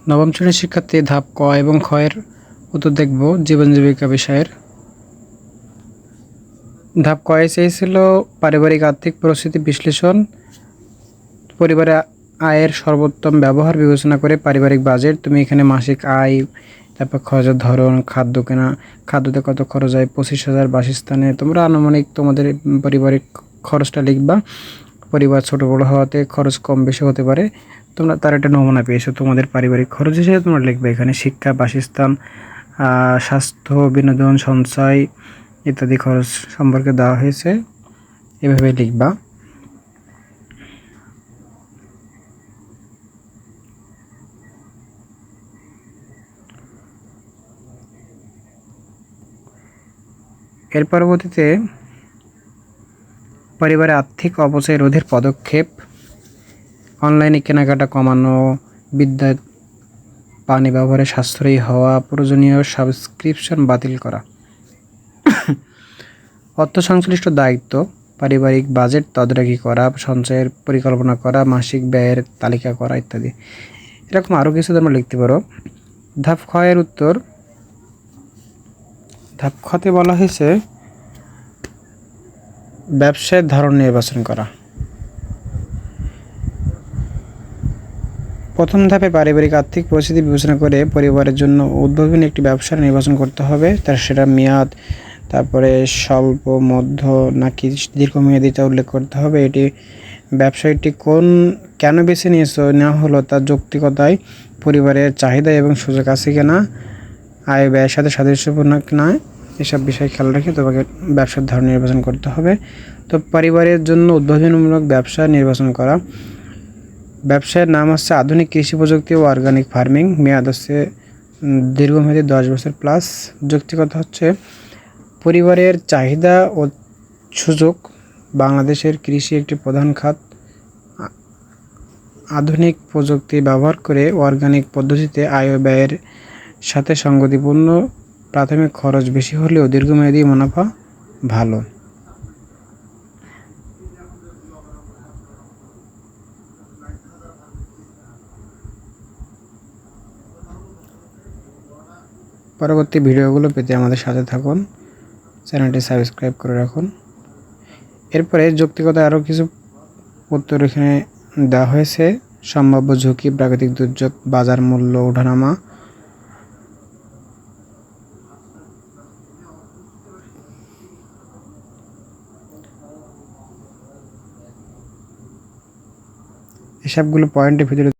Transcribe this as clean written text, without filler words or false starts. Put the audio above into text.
নবম শ্রেণীর শিক্ষার্থী ধাপ ক এবং খ এর উত্তর দেখব জীবন জীবিকা বিষয়ের। ধাপ ক এ চেয়েছিল পারিবারিক আর্থিক পরিস্থিতি বিশ্লেষণ, পরিবারের আয়ের সর্বোত্তম ব্যবহার বিবেচনা করে পারিবারিক বাজেট। তুমি এখানে মাসিক আয়, তারপর খরচের ধরন, খাদ্য কেনা, খাদ্যতে কত খরচ হয়, 25,000, বাসস্থানে তোমরা আনুমানিক তোমাদের পারিবারিক খরচটা লিখবা। পরিবার ছোট বড় হওয়াতে খরচ কম বেশি হতে পারে, তোমরা তার একটা নমুনা পেয়েছো। তোমাদের পারিবারিক খরচ হিসেবে তোমরা লিখবে এখানে শিক্ষা, বাসস্থান, স্বাস্থ্য, বিনোদন, সঞ্চয় ইত্যাদি খরচ সম্পর্কে দেওয়া হয়েছে, এভাবে লিখবা। এর পরবর্তীতে পরিবারে আর্থিক অপচয় রোধের পদক্ষেপ, অনলাইনে কেনাকাটা কমানো, বিদ্যুৎ পানি ব্যবহারে সাশ্রয়ী হওয়া, প্রয়োজনীয় সাবস্ক্রিপশন বাতিল করা। অর্থ সংশ্লিষ্ট দায়িত্ব, পারিবারিক বাজেট তদারকি করা, সঞ্চয়ের পরিকল্পনা করা, মাসিক ব্যয়ের তালিকা করা ইত্যাদি। এরকম আরও কিছু তোমরা লিখতে পারো। ধাপ খ এর উত্তর, ধাপ খতে বলা হয়েছে ব্যবসায়ের ধরন নির্বাচন করা। প্রথম ধাপে পারিবারিক আর্থিক পরিস্থিতি বিবেচনা করে পরিবারের জন্য উদ্ভাবনী একটি ব্যবসা নির্বাচন করতে হবে। তার সেটা মেয়াদ, তারপরে স্বল্প, মধ্য নাকি দীর্ঘমেয়াদীটা উল্লেখ করতে হবে। এটি ব্যবসায়টি কেন বেছে নেওয়া হলো তার যৌক্তিকতায়, পরিবারের চাহিদা এবং সুযোগ আছে কিনা, আয় ব্যয়ের সাথে সাদৃশ্যপূর্ণ কিনা, এসব বিষয় খেয়াল রেখে তোমাকে ব্যবসার ধরন নির্বাচন করতে হবে। তো পরিবারের জন্য উদ্ভাবনীমূলক ব্যবসা নির্বাচন করা। ব্যবসায়ের নাম হচ্ছে আধুনিক কৃষি প্রযুক্তি ও অর্গানিক ফার্মিং। মেয়াদ হচ্ছে দীর্ঘমেয়াদী 10 বছর প্লাস। যৌক্তিকতা হচ্ছে পরিবারের চাহিদা ও সুযোগ, বাংলাদেশের কৃষি একটি প্রধান খাত, আধুনিক প্রযুক্তি ব্যবহার করে অর্গানিক পদ্ধতিতে আয় ও ব্যয়ের সাথে সঙ্গতিপূর্ণ, প্রাথমিক খরচ বেশি হলেও দীর্ঘমেয়াদী মুনাফা ভালো। পরবর্তী ভিডিওগুলো পেতে আমাদের সাথে থাকুন, চ্যানেলটি সাবস্ক্রাইব করে রাখুন। এরপরে যৌক্তিকতা আরও কিছু উত্তর এখানে দেওয়া হয়েছে। সম্ভাব্য ঝুঁকি, প্রাকৃতিক দুর্যোগ, বাজার মূল্য ওঠানামা, এসবগুলো পয়েন্টের ভিতরে